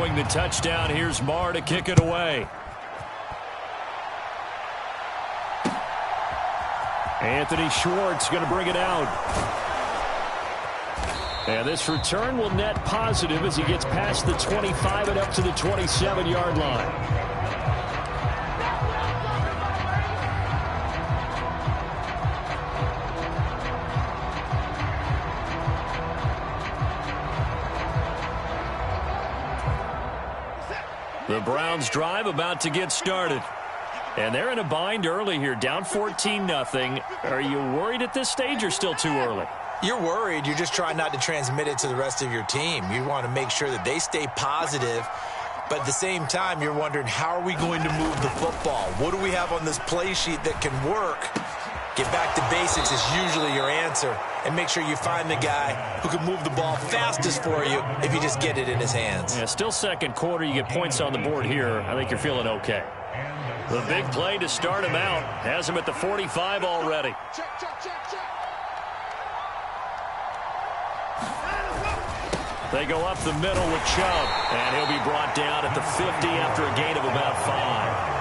throwing the touchdown. Here's Marr to kick it away. Anthony Schwartz going to bring it out. And this return will net positive as he gets past the 25 and up to the 27-yard line. The Browns drive about to get started. And they're in a bind early here, down 14-0. Are you worried at this stage or still too early? You're worried. You're just trying not to transmit it to the rest of your team. You want to make sure that they stay positive. But at the same time, you're wondering, how are we going to move the football? What do we have on this play sheet that can work? Get back to basics is usually your answer. And make sure you find the guy who can move the ball fastest for you if you just get it in his hands. Yeah, still second quarter. You get points on the board here. I think you're feeling okay. The big play to start him out. Has him at the 45 already. They go up the middle with Chubb. And he'll be brought down at the 50 after a gain of about 5.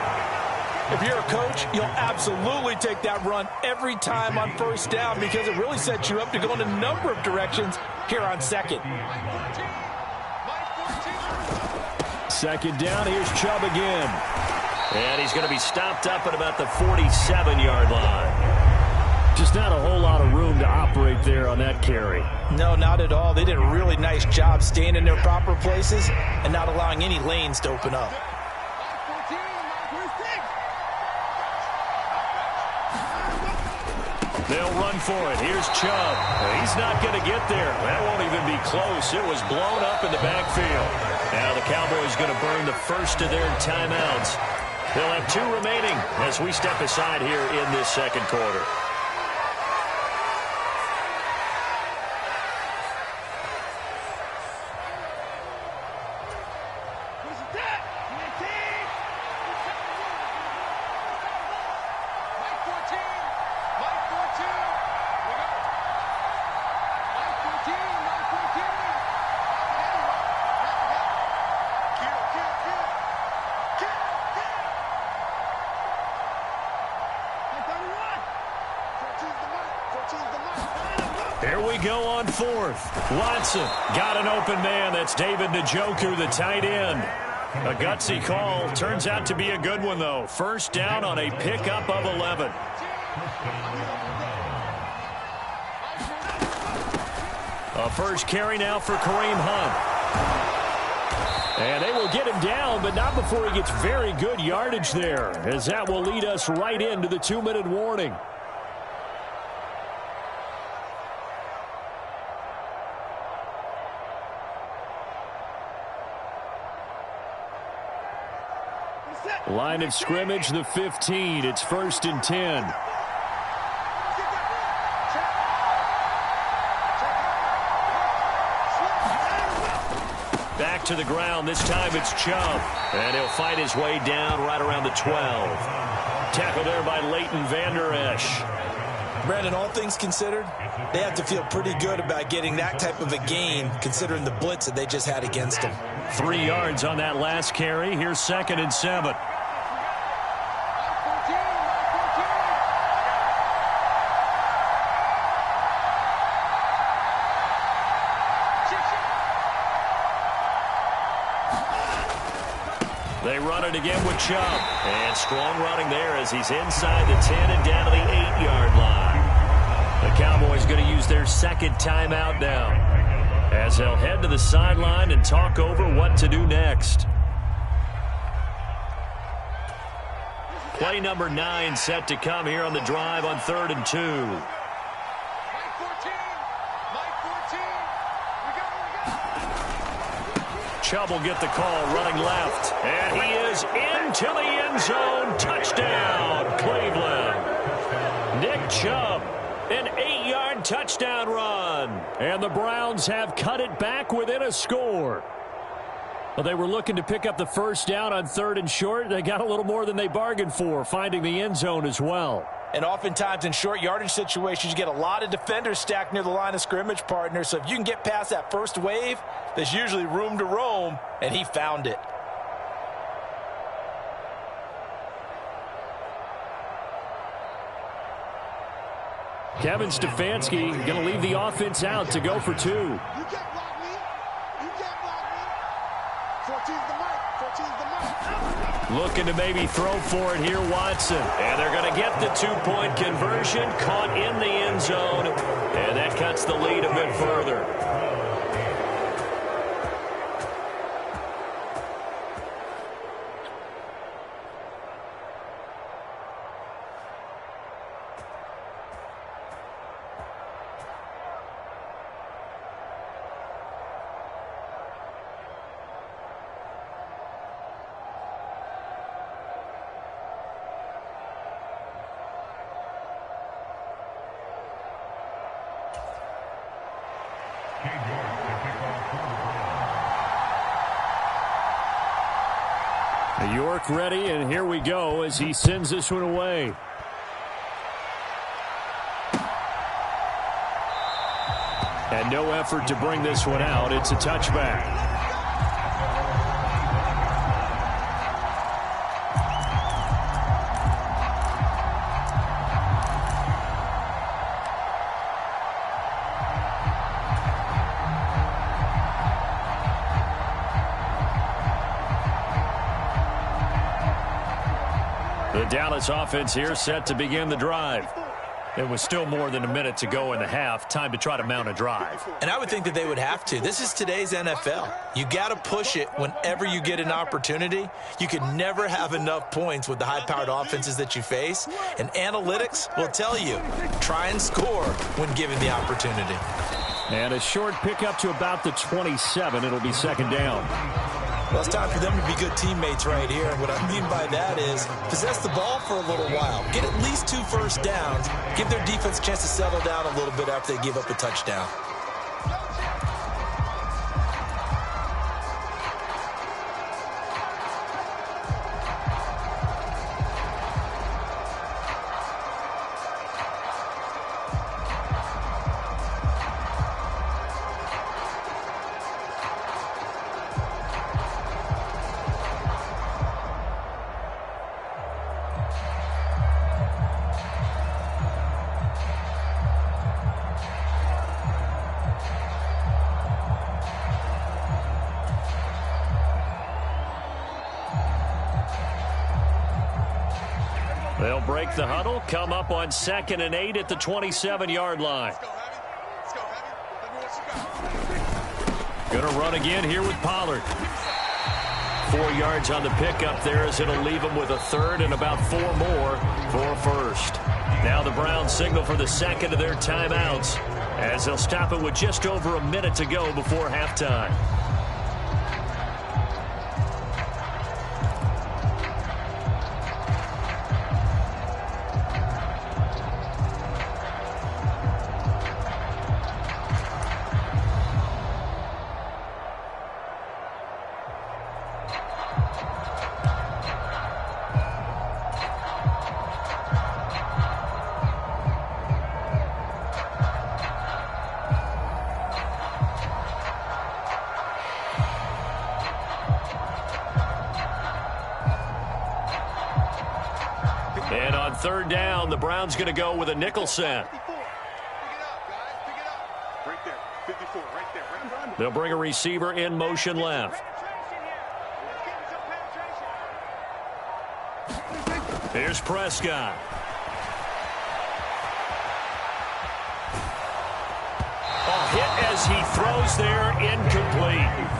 If you're a coach, you'll absolutely take that run every time on first down because it really sets you up to go in a number of directions here on second. Second down, here's Chubb again. And he's going to be stopped up at about the 47-yard line. Just not a whole lot of room to operate there on that carry. No, not at all. They did a really nice job staying in their proper places and not allowing any lanes to open up. They'll run for it. Here's Chubb. He's not going to get there. That won't even be close. It was blown up in the backfield. Now the Cowboys going to burn the first of their timeouts. They'll have 2 remaining as we step aside here in this second quarter. Here we go on fourth. Watson got an open man. That's David Njoku, the tight end. A gutsy call. Turns out to be a good one, though. First down on a pickup of 11. A first carry now for Kareem Hunt. And they will get him down, but not before he gets very good yardage there, as that will lead us right into the 2-minute warning. Line of scrimmage, the 15. It's 1st and 10. Back to the ground. This time it's Chubb. And he'll fight his way down right around the 12. Tackled there by Leighton Vander Esch. Brandon, all things considered, they have to feel pretty good about getting that type of a gain considering the blitz that they just had against them. 3 yards on that last carry. Here's 2nd and 7. They run it again with Chubb. And strong running there as he's inside the 10 and down to the 8-yard line. The Cowboys going to use their second timeout now, as they'll head to the sideline and talk over what to do next. Play number 9 set to come here on the drive on 3rd and 2. Chubb will get the call running left. And he is into the end zone. Touchdown, Cleveland. Nick Chubb, an 8-yard touchdown run. And the Browns have cut it back within a score. Well, they were looking to pick up the first down on 3rd and short. They got a little more than they bargained for, finding the end zone as well. And oftentimes in short yardage situations, you get a lot of defenders stacked near the line of scrimmage, partner. So if you can get past that first wave, there's usually room to roam, and he found it. Kevin Stefanski going to leave the offense out to go for 2. You can't block me. You can't block me. 14's the mark. 14's the mark. Looking to maybe throw for it here, Watson. And they're going to get the 2-point conversion. Caught in the end zone. And that cuts the lead a bit further. York ready, and here we go as he sends this one away. And no effort to bring this one out. It's a touchback. The Dallas offense here set to begin the drive. It was still more than a minute to go in the half. Time to try to mount a drive. And I would think that they would have to. This is today's NFL. You got to push it whenever you get an opportunity. You can never have enough points with the high-powered offenses that you face. And analytics will tell you, try and score when given the opportunity. And a short pickup to about the 27. It'll be second down. Well, it's time for them to be good teammates right here. And what I mean by that is possess the ball for a little while. Get at least 2 first downs. Give their defense a chance to settle down a little bit after they give up a touchdown. They'll break the huddle, come up on 2nd and 8 at the 27-yard line. Going to run again here with Pollard. 4 yards on the pickup there as it'll leave them with a third and about 4 more for a first. Now the Browns signal for the second of their timeouts as they'll stop it with just over a minute to go before halftime. And on third down, the Browns going to go with a nickel set. They'll bring a receiver in motion left. Here's Prescott. A hit as he throws there, incomplete.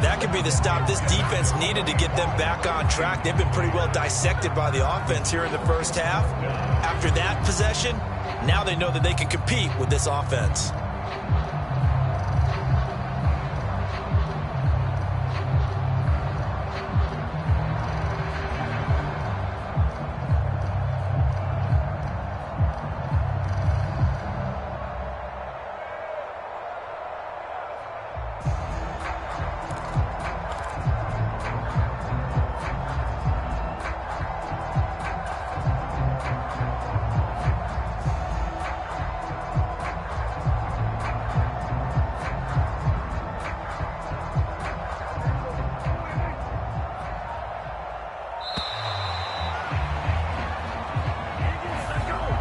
That could be the stop this defense needed to get them back on track. They've been pretty well dissected by the offense here in the first half. After that possession, now they know that they can compete with this offense.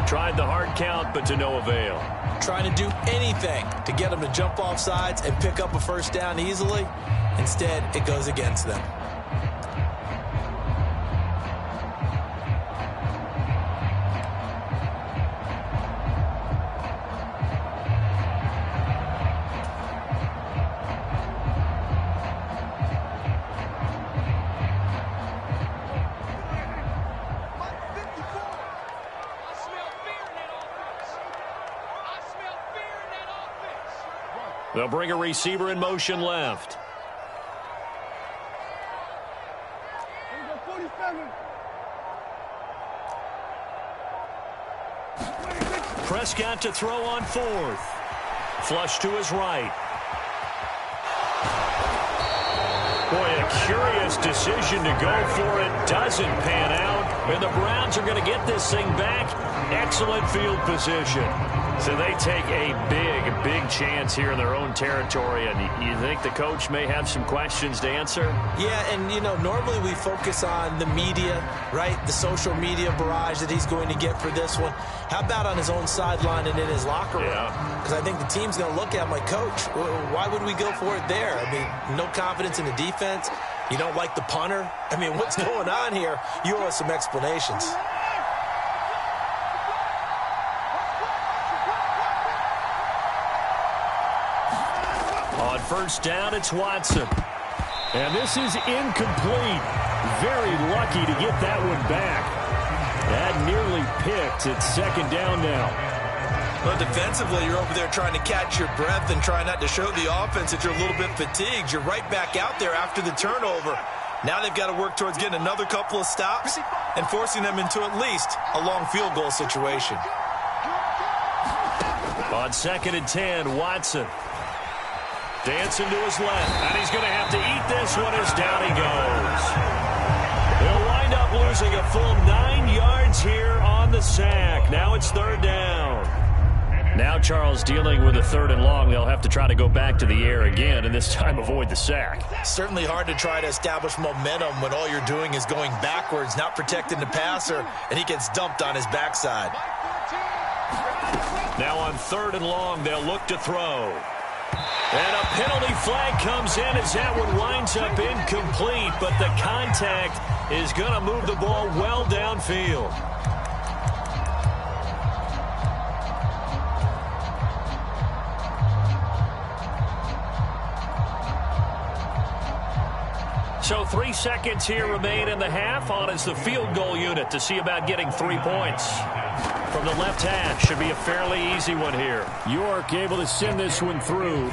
Tried the hard count, but to no avail. Trying to do anything to get them to jump off sides and pick up a first down easily. Instead, it goes against them. They'll bring a receiver in motion left. Prescott to throw on fourth. Flush to his right. Boy, a curious decision to go for it. Doesn't pan out. And the Browns are going to get this thing back. Excellent field position. So they take a big chance here in their own territory. And you think the coach may have some questions to answer? Yeah, and, you know, normally we focus on the media, right? The social media barrage that he's going to get for this one. How about on his own sideline and in his locker room? Because I think the team's going to look at him like, Coach, why would we go for it there? I mean, no confidence in the defense. You don't like the punter? I mean, what's going on here? You owe us some explanations. On first down, it's Watson. And this is incomplete. Very lucky to get that one back. That nearly picked. It's second down now. Well, defensively, you're over there trying to catch your breath and try not to show the offense that you're a little bit fatigued. You're right back out there after the turnover. Now they've got to work towards getting another couple of stops and forcing them into at least a long field goal situation. On second and 10, Watson. Dancing to his left, and he's going to have to eat this one as down he goes. They'll wind up losing a full 9 yards here on the sack. Now it's third down. Now Charles dealing with a third and long. They'll have to try to go back to the air again, and this time avoid the sack. Certainly hard to try to establish momentum when all you're doing is going backwards, not protecting the passer, and he gets dumped on his backside. Now on third and long, they'll look to throw. And a penalty flag comes in as that one winds up incomplete, but the contact is going to move the ball well downfield. So 3 seconds here remain in the half. On is the field goal unit to see about getting 3 points. From the left hash, should be a fairly easy one here. York able to send this one through.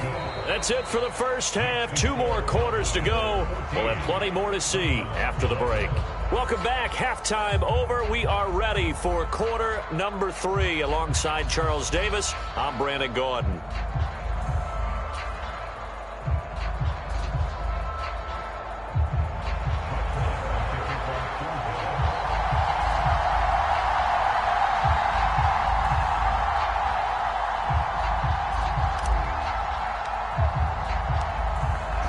That's it for the first half. 2 more quarters to go. We'll have plenty more to see after the break. Welcome back. Halftime over. We are ready for quarter number 3. Alongside Charles Davis, I'm Brandon Gordon.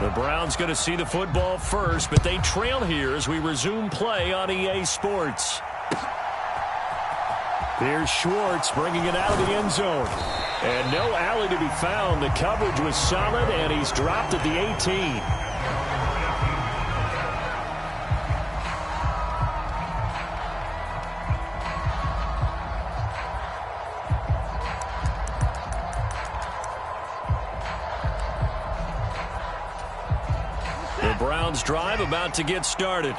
The Browns going to see the football first, but they trail here as we resume play on EA Sports. Here's Schwartz bringing it out of the end zone. And no alley to be found. The coverage was solid, and he's dropped at the 18. Browns drive about to get started.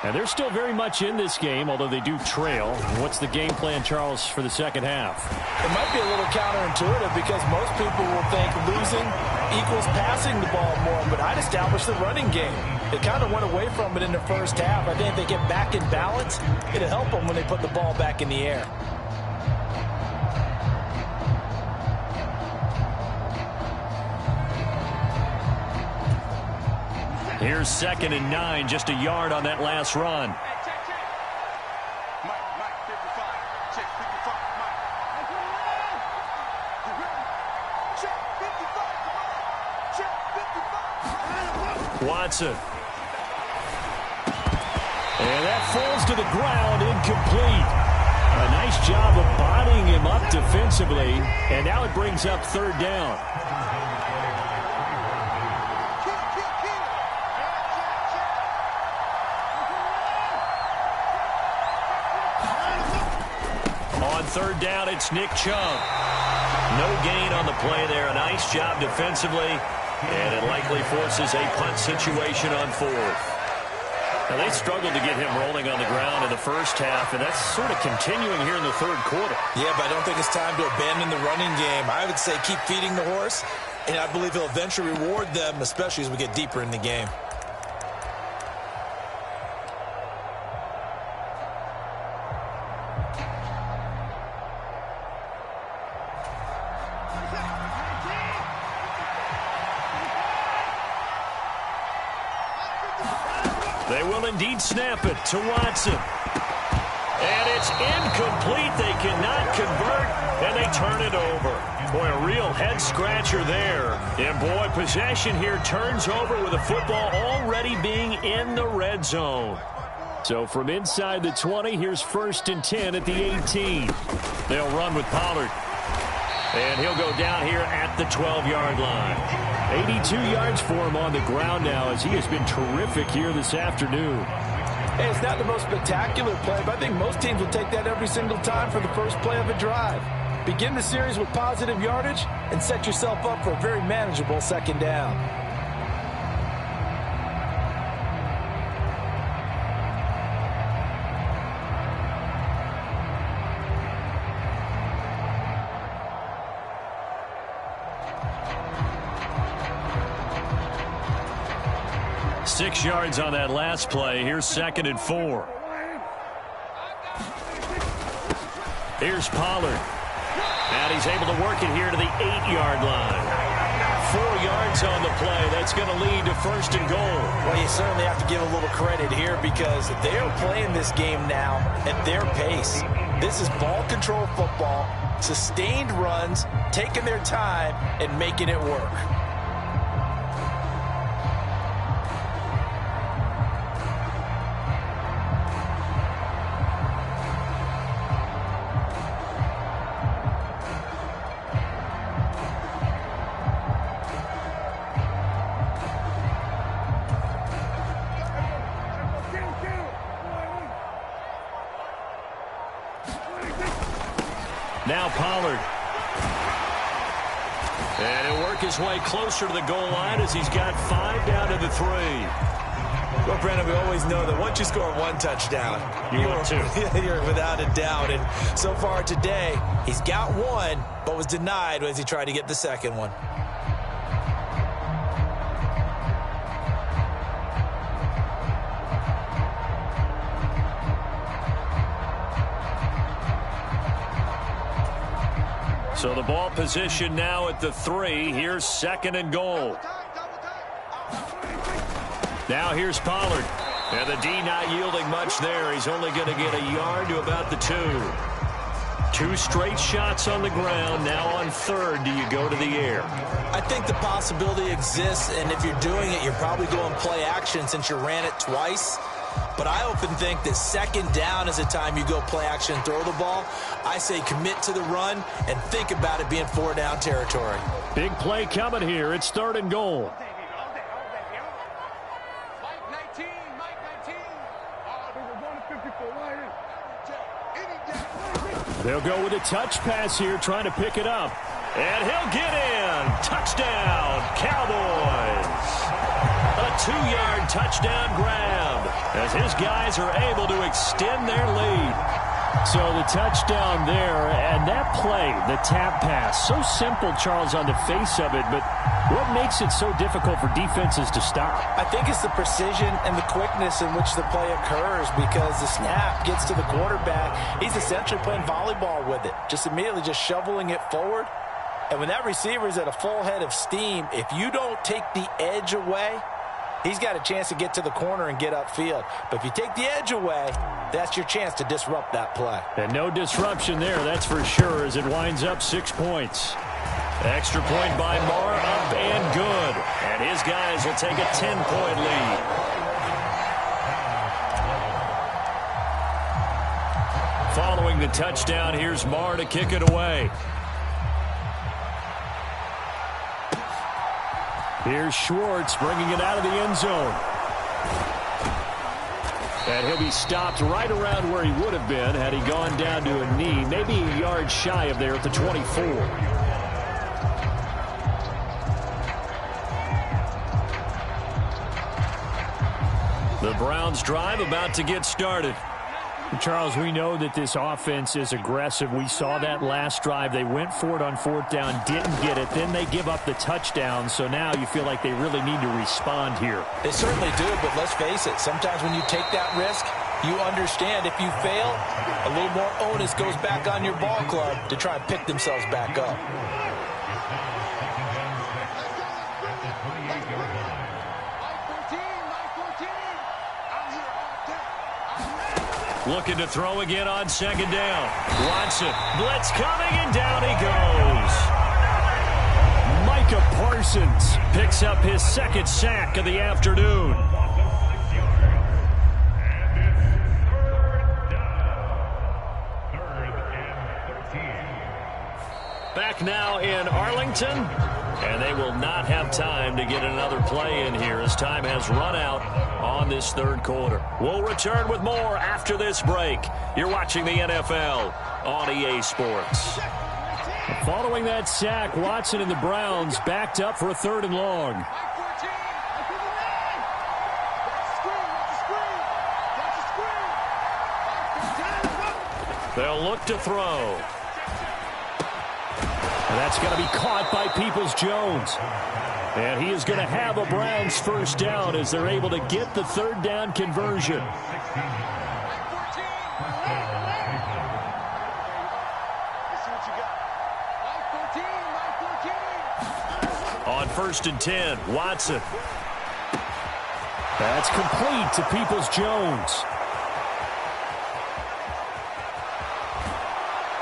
And they're still very much in this game, although they do trail. What's the game plan, Charles, for the second half? It might be a little counterintuitive because most people will think losing equals passing the ball more, but I'd establish the running game. They kind of went away from it in the first half. I think if they get back in balance, it'll help them when they put the ball back in the air. Here's second and 9, just a yard on that last run. Watson. And that falls to the ground, incomplete. A nice job of up defensively, and now it brings up third down. On third down, it's Nick Chubb. No gain on the play there. A nice job defensively, and it likely forces a punt situation on fourth. Now, they struggled to get him rolling on the ground in the first half, and that's sort of continuing here in the third quarter. Yeah, but I don't think it's time to abandon the running game. I would say keep feeding the horse, and I believe he'll eventually reward them, especially as we get deeper in the game. They will indeed snap it to Watson. And it's incomplete. They cannot convert, and they turn it over. Boy, a real head-scratcher there. And, boy, possession here turns over with the football already being in the red zone. So from inside the 20, here's 1st and 10 at the 18. They'll run with Pollard. And he'll go down here at the 12-yard line. 82 yards for him on the ground now, as he has been terrific here this afternoon. Hey, it's not the most spectacular play, but I think most teams will take that every single time for the first play of a drive. Begin the series with positive yardage and set yourself up for a very manageable second down. Six yards on that last play. Here's 2nd and 4. Here's Pollard. And he's able to work it here to the 8-yard line. 4 yards on the play. That's going to lead to 1st and goal. Well, you certainly have to give a little credit here because they are playing this game now at their pace. This is ball control football, sustained runs, taking their time, and making it work. Now Pollard. And he'll work his way closer to the goal line as he's got 5 down to the 3. Well, Brandon, we always know that once you score one touchdown, you're without a doubt. And so far today, he's got one, but was denied as he tried to get the second one. So the ball position now at the 3. Here's 2nd and goal. Now here's Pollard. And the D not yielding much there. He's only going to get a yard to about the 2. 2 straight shots on the ground. Now on 3rd, do you go to the air? I think the possibility exists, and if you're doing it, you're probably going play action since you ran it twice. But I often think that 2nd down is the time you go play action and throw the ball. I say commit to the run and think about it being 4 down territory. Big play coming here. It's 3rd and goal. They'll go with a touch pass here, trying to pick it up. And he'll get in. Touchdown, Cowboys. A 2-yard touchdown grab as his guys are able to extend their lead. So the touchdown there, and that play, the tap pass, so simple, Charles, on the face of it, but what makes it so difficult for defenses to stop? I think it's the precision and the quickness in which the play occurs because the snap gets to the quarterback. He's essentially playing volleyball with it, just immediately just shoveling it forward. And when that receiver is at a full head of steam, if you don't take the edge away, he's got a chance to get to the corner and get upfield. But if you take the edge away, that's your chance to disrupt that play. And no disruption there, that's for sure, as it winds up 6 points. Extra point by Marr, up and good. And his guys will take a 10-point lead. Following scoring the touchdown. Here's Marr to kick it away. Here's Schwartz bringing it out of the end zone. And he'll be stopped right around where he would have been had he gone down to a knee, maybe a yard shy of there at the 24. The Browns drive about to get started. Charles, we know that this offense is aggressive. We saw that last drive. They went for it on fourth down, didn't get it. Then they give up the touchdown. So now you feel like they really need to respond here. They certainly do, but let's face it. Sometimes when you take that risk, you understand if you fail, a little more onus goes back on your ball club to try and pick themselves back up. Looking to throw again on second down. Watson, blitz coming, and down he goes. Micah Parsons picks up his second sack of the afternoon. Back now in Arlington, and they will not have time to get another play in here as time has run out on this third quarter. We'll return with more after this break. You're watching the NFL on EA Sports. Following that sack, Watson and the Browns backed up for a 3rd and long. They'll look to throw. And that's going to be caught by Peoples-Jones. And he is going to have a Browns first down as they're able to get the 3rd down conversion. On 1st and 10, Watson. That's complete to Peoples-Jones.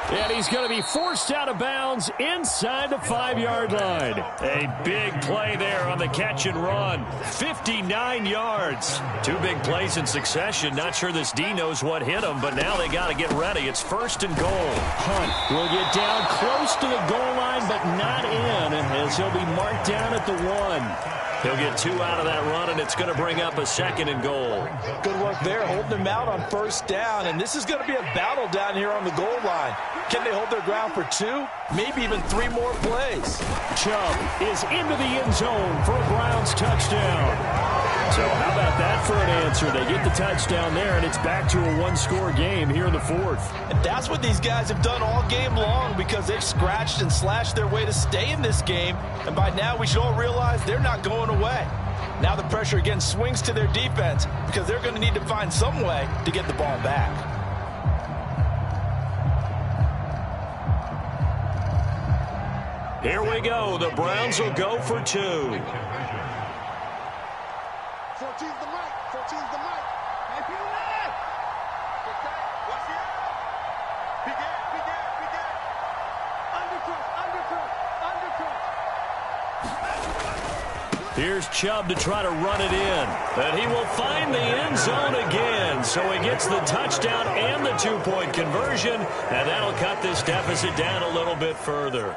And he's going to be forced out of bounds inside the 5-yard line. A big play there on the catch and run. 59 yards. 2 big plays in succession. Not sure this D knows what hit him, but now they got to get ready. It's 1st and goal. Hunt will get down close to the goal line, but not in, as he'll be marked down at the 1. He'll get 2 out of that run, and it's going to bring up a 2nd and goal. Good work there, holding him out on 1st down, and this is going to be a battle down here on the goal line. Can they hold their ground for 2, maybe even 3 more plays? Chubb is into the end zone for a Browns touchdown. So how about that for an answer? They get the touchdown there, and it's back to a 1-score game here in the 4th. And that's what these guys have done all game long because they've scratched and slashed their way to stay in this game. And by now, we should all realize they're not going away. Now the pressure again swings to their defense because they're going to need to find some way to get the ball back. Here we go. The Browns will go for 2. 14's the mic. 14's the mic. Hey, people there. What's it? Big it. Undercross. Here's Chubb to try to run it in. And he will find the end zone again. So he gets the touchdown and the 2-point conversion. And that'll cut this deficit down a little bit further.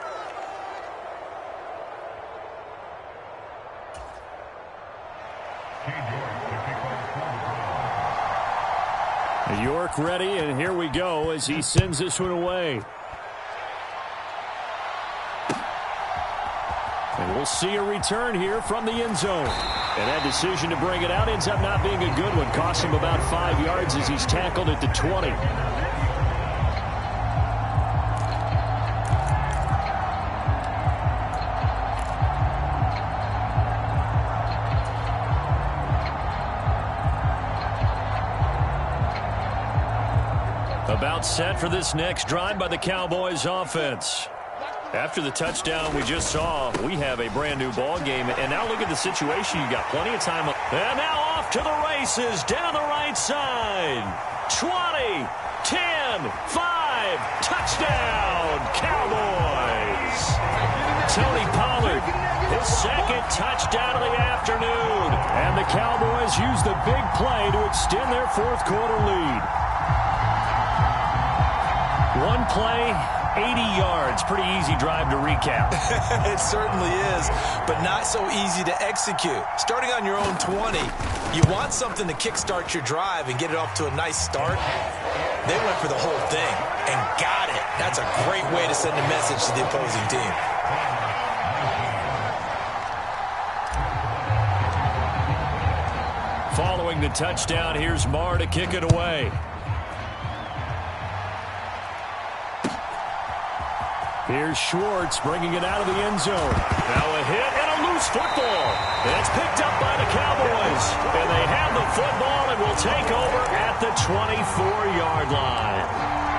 York ready, and here we go as he sends this one away. And we'll see a return here from the end zone. And that decision to bring it out ends up not being a good one. Costs him about 5 yards as he's tackled at the 20. About set for this next drive by the Cowboys offense. After the touchdown we just saw, we have a brand new ball game. And now look at the situation. You got plenty of time. And now off to the races down the right side. 20, 10, 5, touchdown, Cowboys. Tony Pollard, his 2nd touchdown of the afternoon. And the Cowboys use the big play to extend their 4th quarter lead. One play, 80 yards. Pretty easy drive to recap. It certainly is, but not so easy to execute. Starting on your own 20, you want something to kickstart your drive and get it off to a nice start. They went for the whole thing and got it. That's a great way to send a message to the opposing team. Following the touchdown, here's Marr to kick it away. Here's Schwartz bringing it out of the end zone. Now a hit and a loose football. It's picked up by the Cowboys. And they have the football and will take over at the 24-yard line.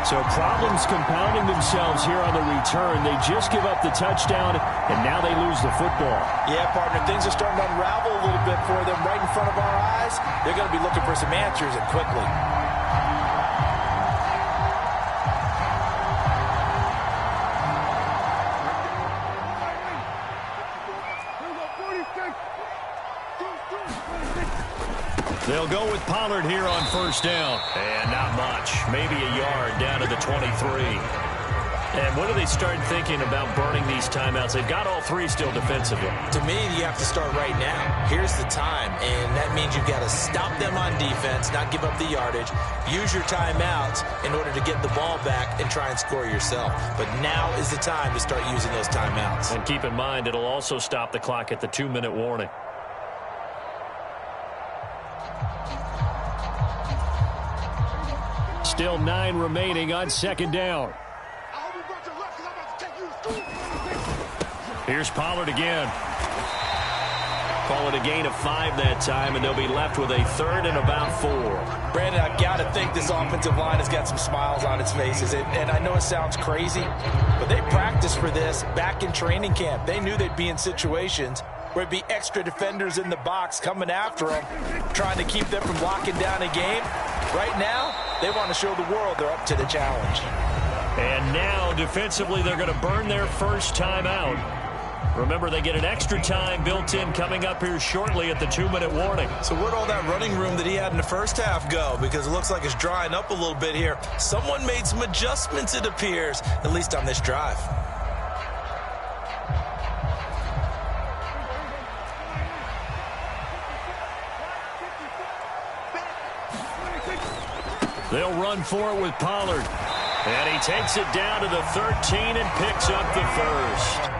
So problems compounding themselves here on the return. They just give up the touchdown, and now they lose the football. Yeah, partner, things are starting to unravel a little bit for them right in front of our eyes. They're going to be looking for some answers, and quickly. They'll go with Pollard here on first down. And not much. Maybe a yard down to the 23. And when do they start thinking about burning these timeouts? They've got all three still defensively. To me, you have to start right now. Here's the time, and that means you've got to stop them on defense, not give up the yardage, use your timeouts in order to get the ball back and try and score yourself. But now is the time to start using those timeouts. And keep in mind, it'll also stop the clock at the 2-minute warning. Still 9 remaining on second down. Here's Pollard again. Call it a gain of 5 that time, and they'll be left with a 3rd and about 4. Brandon, I've got to think this offensive line has got some smiles on its faces. And I know it sounds crazy, but they practiced for this back in training camp. They knew they'd be in situations where it'd be extra defenders in the box coming after them, trying to keep them from locking down a game. Right now, they want to show the world they're up to the challenge. And now, defensively, they're going to burn their first timeout. Remember, they get an extra time built in coming up here shortly at the 2-minute warning. So where'd all that running room that he had in the first half go? Because it looks like it's drying up a little bit here. Someone made some adjustments, it appears, at least on this drive. They'll run for it with Pollard. And he takes it down to the 13 and picks up the first.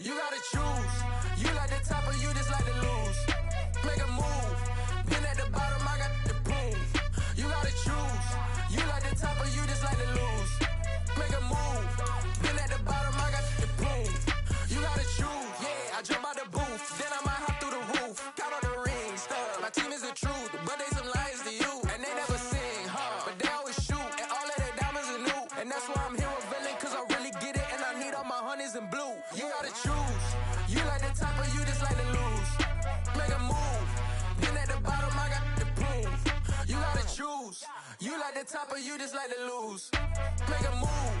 You gotta choose. You like the top or you just like to lose. Make a move. Been at the bottom, I got the boom. You gotta choose. You like the top or you just like to lose. Make a move. Been at the bottom, I got the boom. You gotta choose. Yeah, I jump out the booth. Then I might hop through the roof. Count on the rings. My team is the truth, but they some liars to you. And they never sing, but they always shoot. And all of their diamonds are new. And that's why I'm here revealing, cause I really get it. And I need all my honeys in blue. You gotta choose. You like the top or you just like to lose. Make a move. Been at the bottom, I got the boom. You gotta choose. You like the top or you just like to lose. Make a move.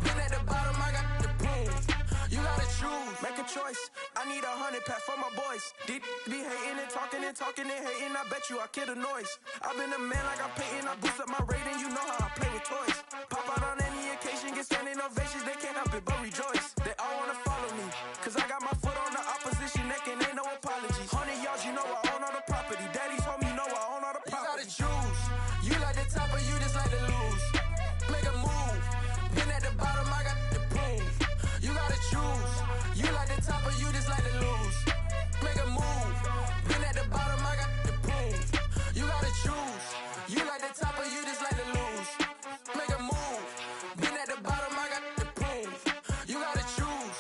Been at the bottom, I got the boom. You gotta choose. Make a choice. I need 100 pack for my boys. Deep be hating and talking and hating. I bet you I kill the noise. I've been a man like I'm Peyton. I boost up my rating. You know how I play with toys. Pop out on any occasion, get standing ovations. They can't help it but rejoice. They all wanna follow me, cause I got my foot on the opposition neck and ain't no apologies. 100 yards, you know I own all the property. Daddy's home, you know I own all the property. You gotta choose. You like the top or you just like to lose. Make a move. Been at the bottom, I got the boom. You gotta choose. You like the top or you just like to lose. Make a move. Been at the bottom, I got the boom. You gotta choose. You like the top or you just like to lose. Make a move. Been at the bottom, I got the boom. You gotta choose.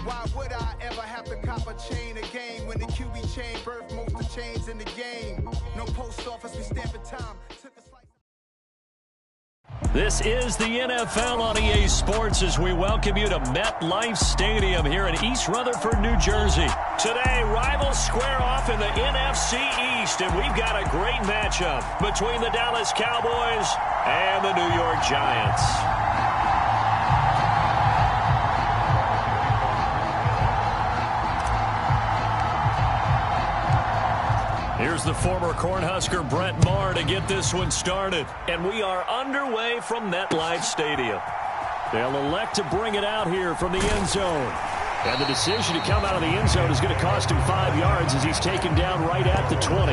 Why would I ever have to cop a chain again when the QB chain birthed most of the chains in the game? No post office, we stamping time. Took a slice. This is the NFL on EA Sports as we welcome you to MetLife Stadium here in East Rutherford, New Jersey. Today, rivals square off in the NFC East, and we've got a great matchup between the Dallas Cowboys and the New York Giants. Here's the former Cornhusker Brett Maher to get this one started. And we are underway from MetLife Stadium. They'll elect to bring it out here from the end zone. And the decision to come out of the end zone is going to cost him 5 yards as he's taken down right at the 20.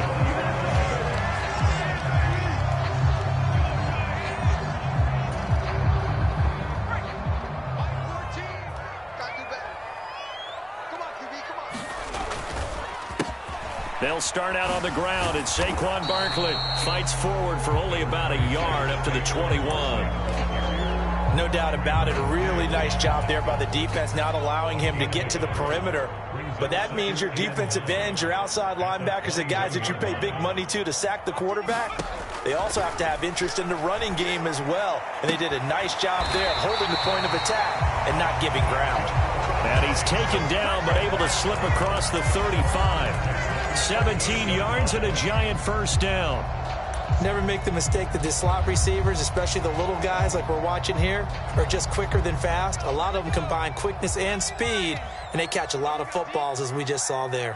They'll start out on the ground, and Saquon Barkley fights forward for only about a yard up to the 21. No doubt about it. A really nice job there by the defense, not allowing him to get to the perimeter. But that means your defensive ends, your outside linebackers, the guys that you pay big money to sack the quarterback, they also have to have interest in the running game as well. And they did a nice job there of holding the point of attack and not giving ground. And he's taken down but able to slip across the 35. 17 yards and a Giant first down. Never make the mistake that the slot receivers, especially the little guys like we're watching here, are just quicker than fast. A lot of them combine quickness and speed, and they catch a lot of footballs, as we just saw there.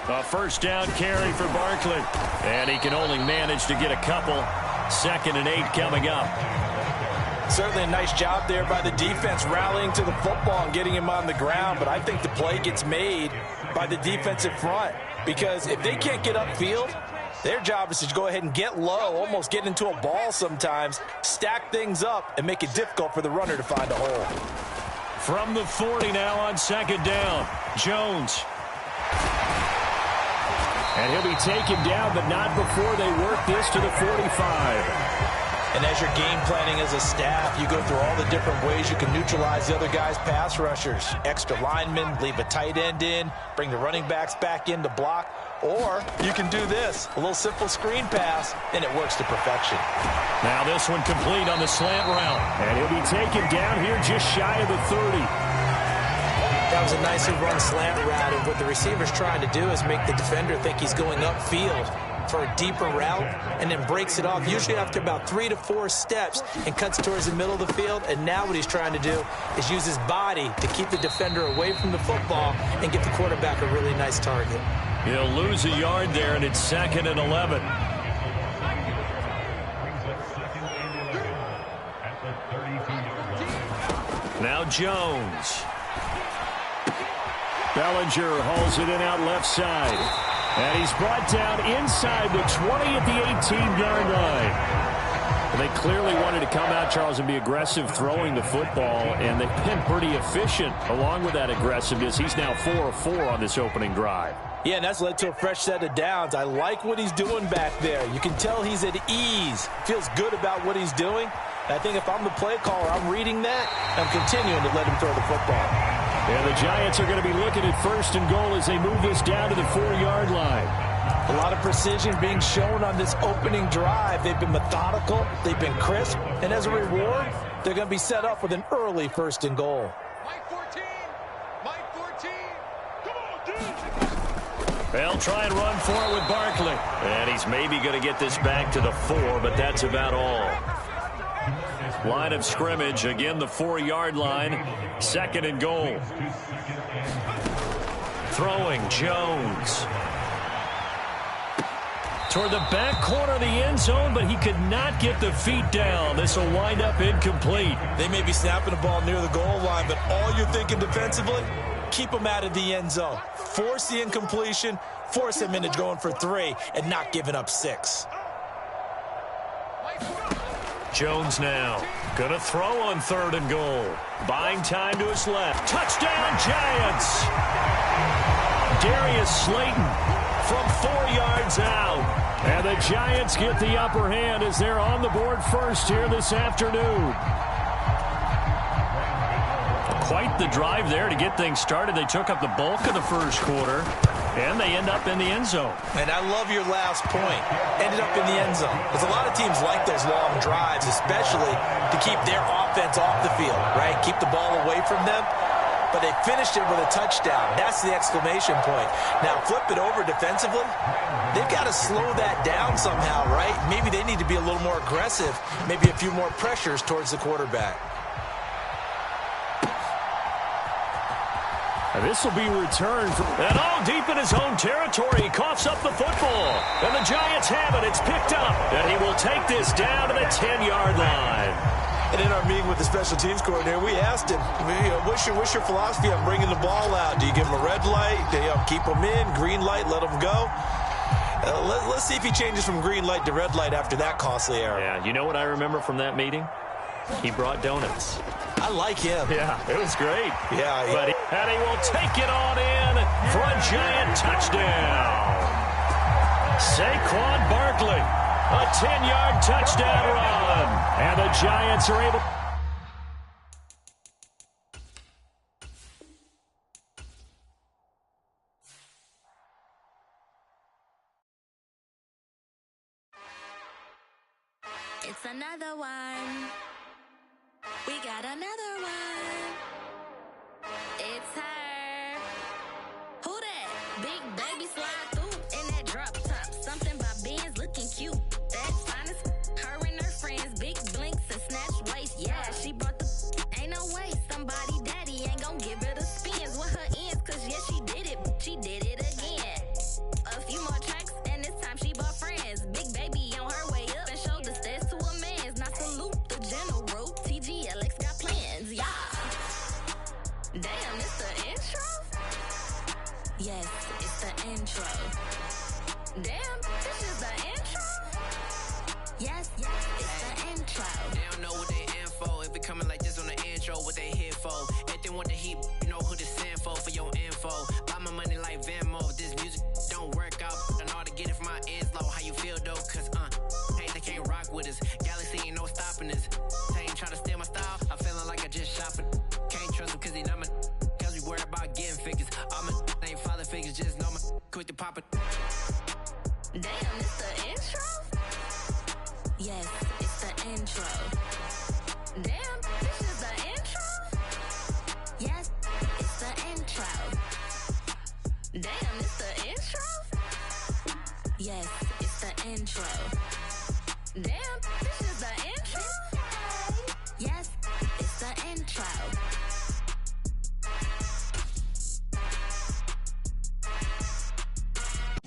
A first down carry for Barkley. And he can only manage to get a couple. 2nd and 8 coming up. Certainly a nice job there by the defense rallying to the football and getting him on the ground, but I think the play gets made by the defensive front, because if they can't get upfield, their job is to go ahead and get low, almost get into a ball sometimes, stack things up, and make it difficult for the runner to find a hole. From the 40 now on 2nd down, Jones. And he'll be taken down, but not before they work this to the 45. And as you're game planning as a staff, you go through all the different ways you can neutralize the other guy's pass rushers. Extra linemen, leave a tight end in, bring the running backs back in to block. Or you can do this, a little simple screen pass, and it works to perfection. Now this one complete on the slant route. And he'll be taken down here just shy of the 30. That was a nicely run slant route, and what the receiver's trying to do is make the defender think he's going upfield for a deeper route, and then breaks it off, usually after about 3 to 4 steps, and cuts towards the middle of the field. And now what he's trying to do is use his body to keep the defender away from the football and get the quarterback a really nice target. He'll lose a yard there, and it's 2nd and 11. Now Jones. Bellinger hauls it in out left side. And he's brought down inside the 20 at the 18-yard line. And they clearly wanted to come out, Charles, and be aggressive throwing the football, and they've been pretty efficient along with that aggressiveness. He's now 4 of 4 on this opening drive. Yeah, and that's led to a fresh set of downs. I like what he's doing back there. You can tell he's at ease, feels good about what he's doing. And I think if I'm the play caller, I'm reading that, I'm continuing to let him throw the football. And the Giants are going to be looking at 1st and goal as they move this down to the 4-yard line. A lot of precision being shown on this opening drive. They've been methodical, they've been crisp, and as a reward, they're going to be set up with an early 1st and goal. Mike 14, Mike 14, come on, dude. They'll try and run for it with Barkley. And he's maybe going to get this back to the 4, but that's about all. Line of scrimmage, again the 4-yard line, 2nd and goal. Throwing, Jones. Toward the back corner of the end zone, but he could not get the feet down. This will wind up incomplete. They may be snapping the ball near the goal line, but all you're thinking defensively, keep them out of the end zone. Force the incompletion, force them into going for 3, and not giving up 6. Jones now going to throw on 3rd and goal. Buying time to his left. Touchdown, Giants! Darius Slayton from 4 yards out. And the Giants get the upper hand as they're on the board first here this afternoon. Quite the drive there to get things started. They took up the bulk of the first quarter, and they end up in the end zone. And I love your last point. Ended up in the end zone. Because a lot of teams like those long drives, especially to keep their offense off the field, right? Keep the ball away from them. But they finished it with a touchdown. That's the exclamation point. Now, flip it over defensively. They've got to slow that down somehow, right? Maybe they need to be a little more aggressive. Maybe a few more pressures towards the quarterback. And this will be returned. And all deep in his own territory. He coughs up the football. And the Giants have it. It's picked up. And he will take this down to the 10-yard line. And in our meeting with the special teams coordinator, we asked him, what's your philosophy on bringing the ball out? Do you give him a red light? Do you keep him in? Green light, let him go? Let's see if he changes from green light to red light after that costly error. Yeah, you know what I remember from that meeting? He brought donuts. I like him. Yeah, it was great. Yeah. And he will take it on in for a Giant touchdown. Saquon Barkley. A 10-yard touchdown run. And the Giants are able... It's another one. We got another one. It's her. Who that? Big baby slide through in that drop top. Something about Benz looking cute. That's fine as her and her friends. Big blinks and snatch waist. Yeah, she brought the... Ain't no way somebody daddy ain't gon' give her the spins with her ends. Cause yeah, she did it. She did it again. A few more tracks and this time she bought friends. Big baby on her way up and showed the stairs to a man's. Now salute the general. TGLX got plans, yeah. Damn, it's the intro? Yes, it's the intro. Damn, this is the intro? Yes, it's the intro. They don't know what they in for. If it coming like this on the intro, what they here for? If they want the heat, you know who to send for your info. Buy my money like Venmo. If this music don't work out, I know how to get it from my ends low. How you feel though? Cause hey, they can't rock with us. Galaxy ain't no stopping us. They ain't trying to steal my style. I'm feeling like I just shot for. Can't trust him cause he not my. Cause we worried about getting figures. All my ain't father figures, just know my quick to pop it. Damn, it's the intro? Yes, it's the intro. Damn, this is the intro? Yes, it's the intro. Damn, it's the intro? Yes, it's the intro. Damn, this is the intro? Yes, it's the intro.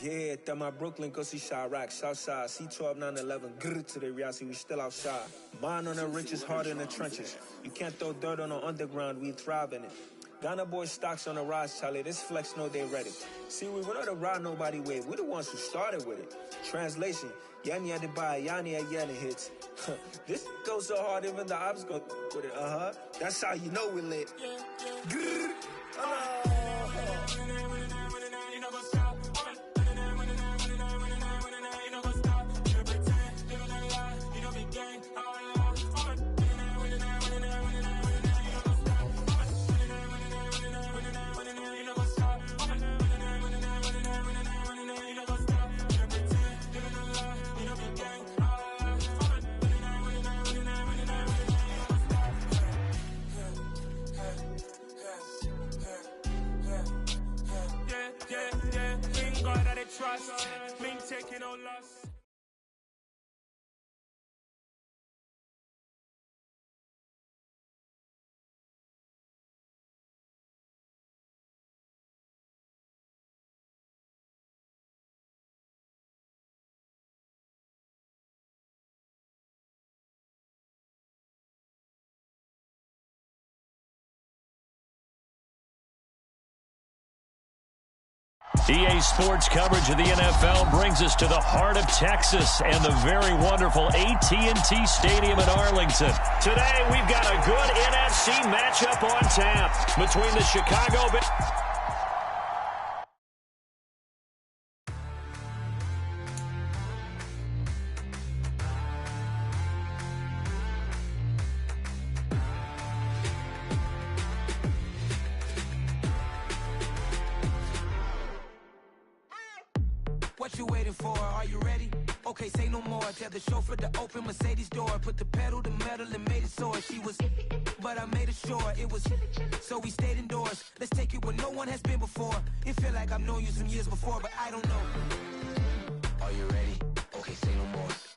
Yeah, that my Brooklyn, go see Chirac, Southside, C12, 911, grr to the reality, we still outside. Mine on the riches, hard in the trenches. You can't throw dirt on the underground, we thrive in it. Ghana boys stocks on the rise, Charlie, this flex know they ready. See, we were not to ride nobody with, we the ones who started with it. Translation, Yanni had to buy, Yanni had yelling hits. This goes so hard, even the ops go with it, That's how you know we lit. Grr, trust, me taking no loss. EA Sports coverage of the NFL brings us to the heart of Texas and the very wonderful AT&T Stadium in Arlington. Today, we've got a good NFC matchup on tap between the Chicago Bears. you waiting for? Are you ready? Okay, say no more. Tell the chauffeur to open Mercedes door. Put the pedal to metal and made it soar. She was, but I made it sure it was. So we stayed indoors. Let's take it where no one has been before. It feel like I've known you some years before, but I don't know. Are you ready? Okay, say no more.